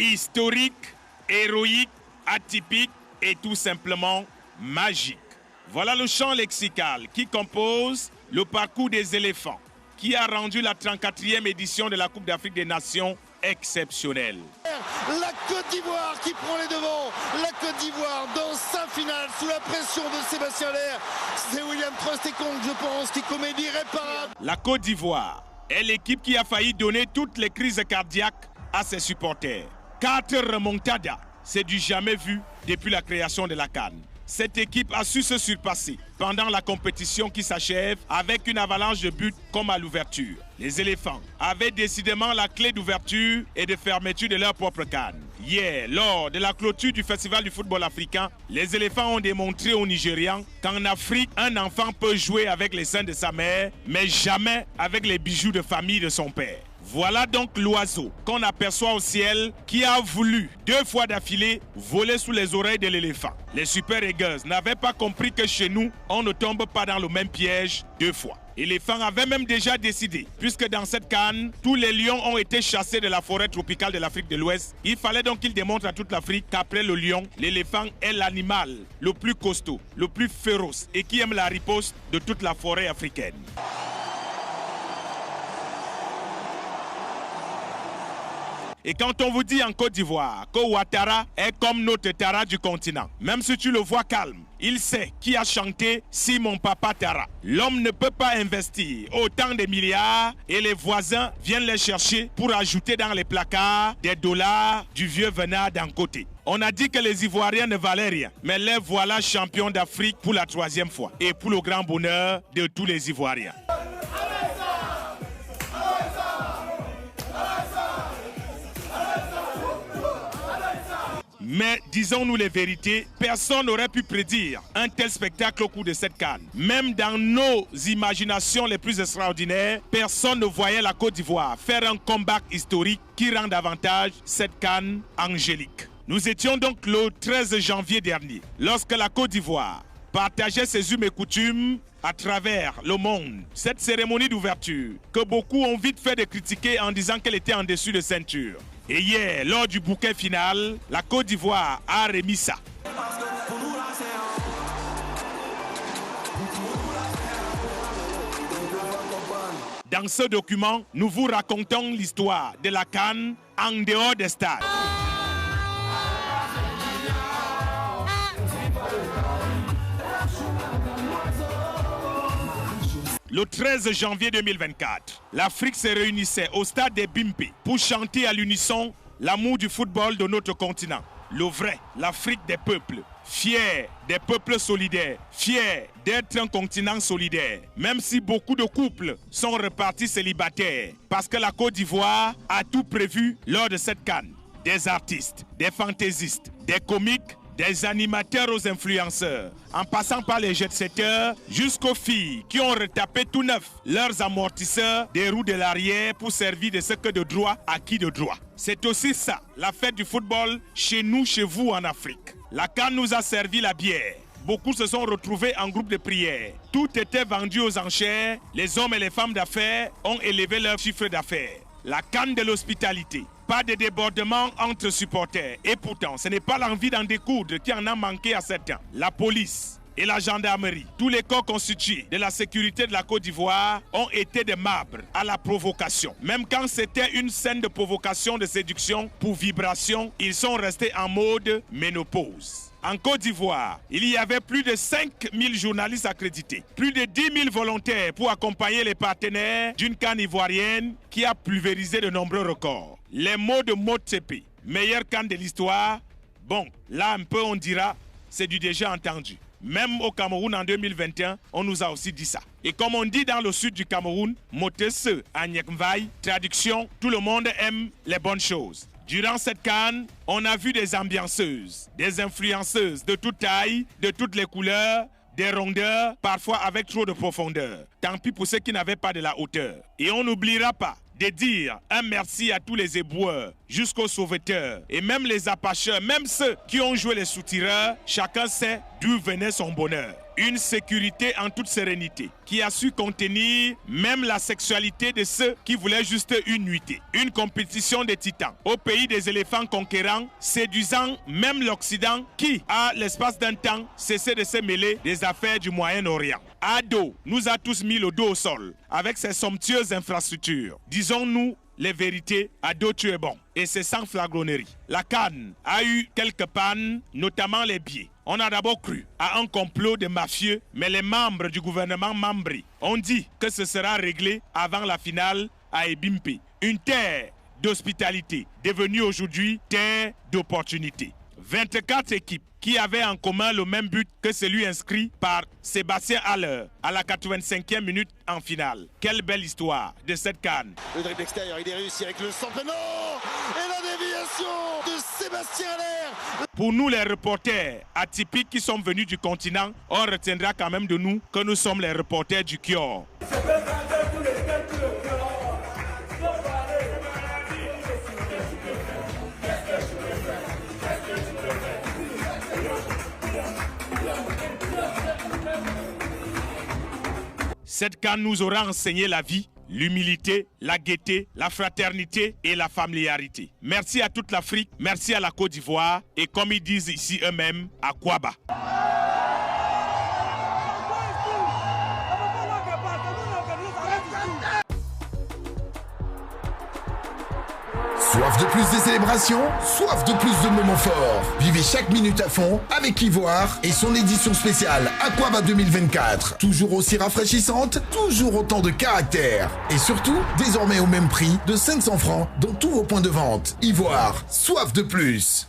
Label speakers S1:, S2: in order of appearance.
S1: Historique, héroïque, atypique et tout simplement magique. Voilà le champ lexical qui compose le parcours des éléphants, qui a rendu la 34e édition de la Coupe d'Afrique des Nations exceptionnelle.
S2: La Côte d'Ivoire qui prend les devants. La Côte d'Ivoire dans sa finale sous la pression de Sébastien Haller. C'est William Troost-Ekong, je pense, qui commet l'irréparable.
S1: La Côte d'Ivoire est l'équipe qui a failli donner toutes les crises cardiaques à ses supporters. 4 remontadas, c'est du jamais vu depuis la création de la CAN. Cette équipe a su se surpasser pendant la compétition qui s'achève avec une avalanche de buts comme à l'ouverture. Les éléphants avaient décidément la clé d'ouverture et de fermeture de leur propre CAN. Hier, lors de la clôture du Festival du football africain, les éléphants ont démontré aux Nigérians qu'en Afrique, un enfant peut jouer avec les seins de sa mère, mais jamais avec les bijoux de famille de son père. Voilà donc l'oiseau qu'on aperçoit au ciel qui a voulu 2 fois d'affilée voler sous les oreilles de l'éléphant. Les Super Eagles n'avaient pas compris que chez nous, on ne tombe pas dans le même piège 2 fois. L'éléphant avait même déjà décidé, puisque dans cette CAN, tous les lions ont été chassés de la forêt tropicale de l'Afrique de l'Ouest. Il fallait donc qu'il démontre à toute l'Afrique qu'après le lion, l'éléphant est l'animal le plus costaud, le plus féroce et qui aime la riposte de toute la forêt africaine. Et quand on vous dit en Côte d'Ivoire que Ouattara est comme notre Tara du continent, même si tu le vois calme, il sait qui a chanté Si mon papa Tara. L'homme ne peut pas investir autant de milliards et les voisins viennent les chercher pour ajouter dans les placards des dollars du vieux venard d'un côté. On a dit que les Ivoiriens ne valaient rien, mais les voilà champions d'Afrique pour la 3e fois et pour le grand bonheur de tous les Ivoiriens. Mais disons-nous les vérités, personne n'aurait pu prédire un tel spectacle au cours de cette CAN. Même dans nos imaginations les plus extraordinaires, personne ne voyait la Côte d'Ivoire faire un comeback historique qui rend davantage cette CAN angélique. Nous étions donc le 13 janvier dernier, lorsque la Côte d'Ivoire partageait ses us et coutumes à travers le monde. Cette cérémonie d'ouverture, que beaucoup ont vite fait de critiquer en disant qu'elle était en dessus de ceinture. Et hier, lors du bouquet final, la Côte d'Ivoire a remis ça. Dans ce document, nous vous racontons l'histoire de la CAN en dehors des stades. Le 13 janvier 2024, l'Afrique se réunissait au stade des Bimpe pour chanter à l'unisson l'amour du football de notre continent. Le vrai, l'Afrique des peuples, fier des peuples solidaires, fier d'être un continent solidaire. Même si beaucoup de couples sont repartis célibataires, parce que la Côte d'Ivoire a tout prévu lors de cette CAN. Des artistes, des fantaisistes, des comiques, des animateurs aux influenceurs, en passant par les jet-setters jusqu'aux filles qui ont retapé tout neuf leurs amortisseurs des roues de l'arrière pour servir de ce que de droit à qui de droit. C'est aussi ça, la fête du football chez nous, chez vous en Afrique. La CAN nous a servi la bière. Beaucoup se sont retrouvés en groupe de prière. Tout était vendu aux enchères. Les hommes et les femmes d'affaires ont élevé leur chiffre d'affaires. La CAN de l'hospitalité. Pas de débordement entre supporters. Et pourtant, ce n'est pas l'envie d'en découdre qui en a manqué à certains. La police et la gendarmerie, tous les corps constitués de la sécurité de la Côte d'Ivoire ont été de marbre à la provocation. Même quand c'était une scène de provocation, de séduction pour vibration, ils sont restés en mode ménopause. En Côte d'Ivoire, il y avait plus de 5000 journalistes accrédités, plus de 10 000 volontaires pour accompagner les partenaires d'une CAN ivoirienne qui a pulvérisé de nombreux records. Les mots de Motsepe, meilleure CAN de l'histoire, bon, là un peu on dira, c'est du déjà entendu. Même au Cameroun en 2021, on nous a aussi dit ça. Et comme on dit dans le sud du Cameroun, Motesse Anyekmvaï, traduction, tout le monde aime les bonnes choses. Durant cette CAN, on a vu des ambianceuses, des influenceuses de toute taille, de toutes les couleurs, des rondeurs, parfois avec trop de profondeur. Tant pis pour ceux qui n'avaient pas de la hauteur. Et on n'oubliera pas de dire un merci à tous les éboueurs, jusqu'aux sauveteurs et même les apacheurs, même ceux qui ont joué les soutireurs, chacun sait d'où venait son bonheur. Une sécurité en toute sérénité qui a su contenir même la sexualité de ceux qui voulaient juste une nuitée. Une compétition de titans au pays des éléphants conquérants, séduisant même l'Occident qui, à l'espace d'un temps, cessait de se mêler des affaires du Moyen-Orient. Ado nous a tous mis le dos au sol avec ses somptueuses infrastructures. Disons-nous les vérités, Ado tu es bon. Et c'est sans flagronnerie. La CAN a eu quelques pannes, notamment les billets. On a d'abord cru à un complot de mafieux, mais les membres du gouvernement Mambri ont dit que ce sera réglé avant la finale à Ebimpe. Une terre d'hospitalité devenue aujourd'hui terre d'opportunité. 24 équipes qui avaient en commun le même but que celui inscrit par Sébastien Haller à la 85e minute en finale. Quelle belle histoire de cette CAN.
S2: Le dribble extérieur, il est réussi avec le centre. Non! Et la déviation de Sébastien Haller.
S1: Pour nous les reporters atypiques qui sont venus du continent, on retiendra quand même de nous que nous sommes les reporters du Kior. Cette CAN nous aura enseigné la vie, l'humilité, la gaieté, la fraternité et la familiarité. Merci à toute l'Afrique, merci à la Côte d'Ivoire et comme ils disent ici eux-mêmes, à Kwaba.
S3: Soif de plus des célébrations, soif de plus de moments forts. Vivez chaque minute à fond avec Ivoire et son édition spéciale Aquaba 2024. Toujours aussi rafraîchissante, toujours autant de caractère. Et surtout, désormais au même prix de 500 francs dans tous vos points de vente. Ivoire, soif de plus.